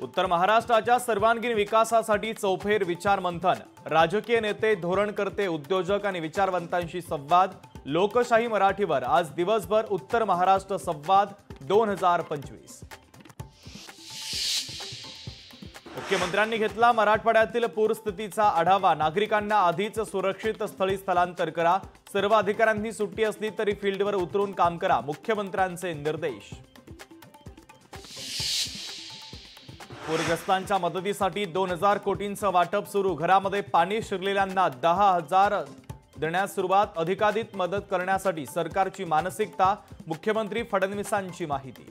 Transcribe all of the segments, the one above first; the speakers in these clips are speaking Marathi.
उत्तर महाराष्ट्राच्या सर्वांगीण विकासासाठी चौफेर विचार मंथन, राजकीय नेते, धोरणकर्ते, उद्योजक आणि विचारवंतांशी संवाद। लोकशाही मराठीवर आज दिवसभर उत्तर महाराष्ट्र संवाद 2025। मुख्यमंत्र्यांनी घेतला मराठवाड्यातील पूरस्थितीचा आढावा। नागरिकांना आधीच सुरक्षित स्थळी स्थलांतर करा। सर्व अधिकाऱ्यांनी सुट्टी असली तरी फील्डवर उतरून काम करा, मुख्यमंत्र्यांचे निर्देश। पूरग्रस्तांच्या मदतीसाठी 2000 कोटींचं वाटप सुरू। घरामध्ये पाणी शिरलेल्यांना 10,000 देण्यास सुरुवात। अधिकाधिक मदत करण्यासाठी सरकारची मानसिकता, मुख्यमंत्री फडणवीसांची माहिती।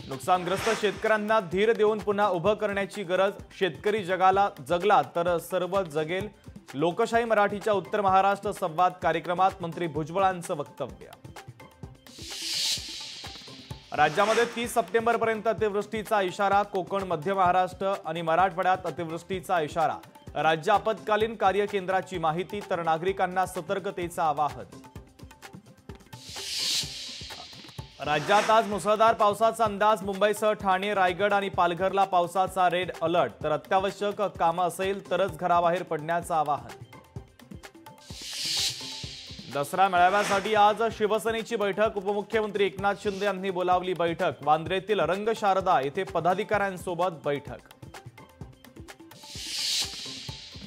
नुकसानग्रस्त शेतकऱ्यांना धीर देऊन पुन्हा उभं करण्याची गरज। शेतकरी जगला तर सर्व जगेल। लोकशाही मराठीच्या उत्तर महाराष्ट्र संवाद कार्यक्रमात मंत्री भुजबळांचं वक्तव्य। राज्यामध्ये 30 सप्टेंबरपर्यंत अतिवृष्टीचा इशारा। कोकण, मध्य महाराष्ट्र आणि मराठवाड्यात अतिवृष्टीचा इशारा। राज्य आपत्कालीन कार्य केंद्राची माहिती, तर नागरिकांना सतर्कतेचं आवाहन। राज्यात आज मुसळधार पावसाचा अंदाज। मुंबईसह ठाणे, रायगड आणि पालघरला पावसाचा रेड अलर्ट, तर अत्यावश्यक कामं असेल तरच घराबाहेर पडण्याचं आवाहन। दसरा मेळाव्यासाठी आज शिवसेनेची बैठक। उपमुख्यमंत्री एकनाथ शिंदे यांनी बोलावली बैठक। वांद्र्यातील रंगशारदा येथे पदाधिकाऱ्यांसोबत बैठक।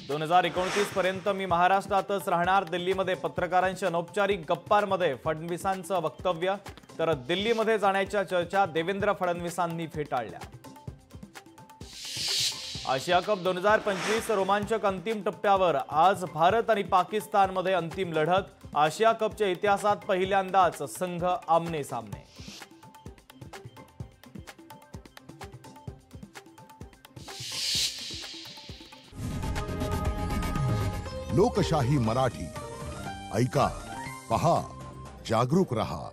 2029 पर्यंत मी महाराष्ट्रातच राहणार। दिल्लीमध्ये पत्रकारांशी अनौपचारिक गप्पांमध्ये फडणवीसांचं वक्तव्य, तर दिल्लीमध्ये जाण्याच्या चर्चा देवेंद्र फडणवीसांनी फेटाळल्या। आशिया कप 2025 रोमांचक अंतिम टप्प्यावर। आज भारत आणि पाकिस्तानमध्ये अंतिम लढत। आशिया कपच्या इतिहासात पहिल्यांदाच संघ आमने सामने। लोकशाही मराठी ऐका, पहा, जागरूक रहा।